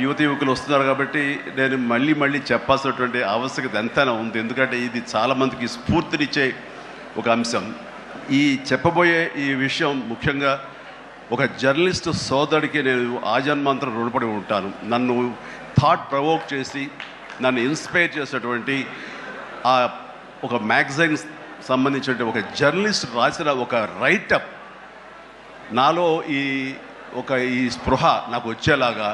యువకులు వస్తున్నారు కాబట్టి నేను మళ్ళీ చెప్పాల్సినటువంటి ఆవశ్యకత ఎంతైనా ఉంది. ఎందుకంటే ఇది చాలామందికి స్ఫూర్తినిచ్చే ఒక అంశం. ఈ చెప్పబోయే ఈ విషయం ముఖ్యంగా ఒక జర్నలిస్టు సోదరుడికి నేను ఆజన్మాంతరం రుణపడి ఉంటాను. నన్ను థాట్ ప్రవోక్ చేసి నన్ను ఇన్స్పైర్ చేసినటువంటి ఆ ఒక మ్యాగజైన్ సంబంధించిన ఒక జర్నలిస్ట్ రాసిన ఒక రైటప్ నాలో ఈ స్పృహ నాకు వచ్చేలాగా,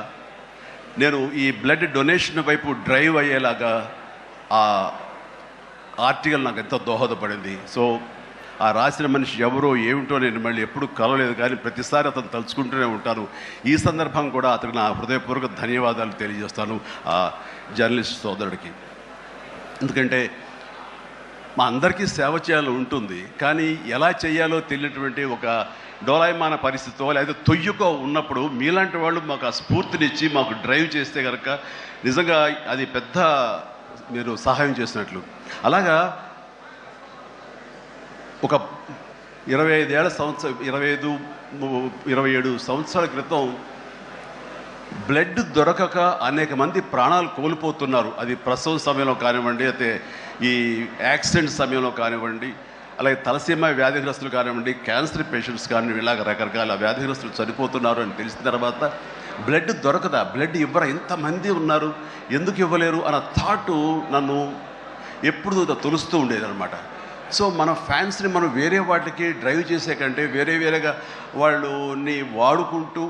నేను ఈ బ్లడ్ డొనేషన్ వైపు డ్రైవ్ అయ్యేలాగా ఆ ఆర్టికల్ నాకు ఎంతో దోహదపడింది. సో ఆ రాసిన మనిషి ఎవరో ఏమిటో నేను మళ్ళీ ఎప్పుడు కలవలేదు, కానీ ప్రతిసారి అతను తలుచుకుంటూనే ఉంటాను. ఈ సందర్భం కూడా అతనికి నా హృదయపూర్వక ధన్యవాదాలు తెలియజేస్తాను ఆ జర్నలిస్ట్ సోదరుడికి. ఎందుకంటే మా అందరికీ సేవ చేయాలని ఉంటుంది, కానీ ఎలా చేయాలో తెలియనటువంటి ఒక డోలాయమాన పరిస్థితితో లేదా తొయ్యుకో ఉన్నప్పుడు మీలాంటి వాళ్ళు మాకు ఆ స్ఫూర్తినిచ్చి మాకు డ్రైవ్ చేస్తే కనుక నిజంగా అది పెద్ద మీరు సహాయం చేసినట్లు. అలాగా ఒక 27 సంవత్సరాల క్రితం బ్లడ్ దొరకక అనేక మంది ప్రాణాలు కోల్పోతున్నారు. అది ప్రసవ సమయంలో కానివ్వండి, అయితే ఈ యాక్సిడెంట్ సమయంలో కానివ్వండి, అలాగే తలసీమ వ్యాధిగ్రస్తులు కానివ్వండి, క్యాన్సర్ పేషెంట్స్ కానివ్వండి, ఇలాగ రకరకాల వ్యాధిగ్రస్తులు చనిపోతున్నారు అని తెలిసిన తర్వాత బ్లడ్ దొరకదా, బ్లడ్ ఇవ్వరా, ఇంతమంది ఉన్నారు ఎందుకు ఇవ్వలేరు అన్న థాటు నన్ను ఎప్పుడు తొలుస్తూ ఉండేదన్నమాట. సో మన ఫ్యాన్స్ని మనం వేరే వాటికి డ్రైవ్ చేసే కంటే వేరేగా వాళ్ళని వాడుకుంటూ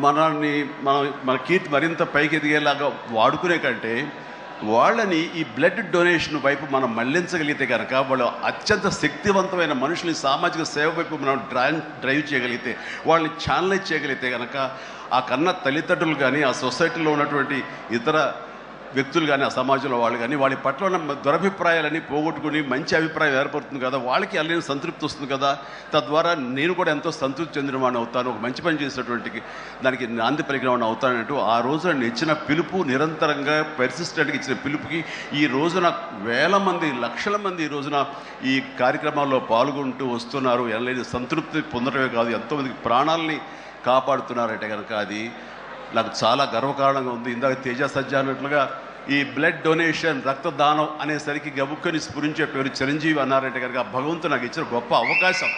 మన కీర్తి మరింత పైకి ఎదిగేలాగా వాడుకునే కంటే వాళ్ళని ఈ బ్లడ్ డొనేషన్ వైపు మనం మళ్లించగలిగితే కనుక వాళ్ళు అత్యంత శక్తివంతమైన మనుషుల్ని సామాజిక సేవ వైపు మనం డ్రైవ్ చేయగలిగితే, వాళ్ళని ఛానలైజ్ చేయగలిగితే కనుక ఆ కన్న తల్లిదండ్రులు కానీ, ఆ సొసైటీలో ఉన్నటువంటి ఇతర వ్యక్తులు కానీ, ఆ సమాజంలో వాళ్ళు కానీ వాళ్ళ పట్ల ఉన్న దురభిప్రాయాలన్నీ పోగొట్టుకుని మంచి అభిప్రాయం ఏర్పడుతుంది కదా, వాళ్ళకి అల్లని సంతృప్తి వస్తుంది కదా. తద్వారా నేను కూడా ఎంతో సంతృప్తి చెందిన వాడిని అవుతాను, ఒక మంచి పని చేసినటువంటి దానికి నాంది పలికిన వాడిని అవుతానంటూ ఆ రోజున ఇచ్చిన పిలుపు, నిరంతరంగా పెర్సిస్టెంట్గా ఇచ్చిన పిలుపుకి ఈ రోజున వేల మంది, లక్షల మంది ఈ రోజున ఈ కార్యక్రమాల్లో పాల్గొంటూ వస్తున్నారు. ఎనలేని సంతృప్తి పొందడమే కాదు, ఎంతోమందికి ప్రాణాలని కాపాడుతున్నారంటే కనుక అది నాకు చాలా గర్వకారణంగా ఉంది. ఇందాక తేజ సజ్జా అన్నట్లుగా ఈ బ్లడ్ డొనేషన్, రక్తదానం అనేసరికి గబుక్కని స్ఫురించే పేరు చిరంజీవి అన్నారంటే కనుక భగవంతుడు నాకు ఇచ్చిన గొప్ప అవకాశం.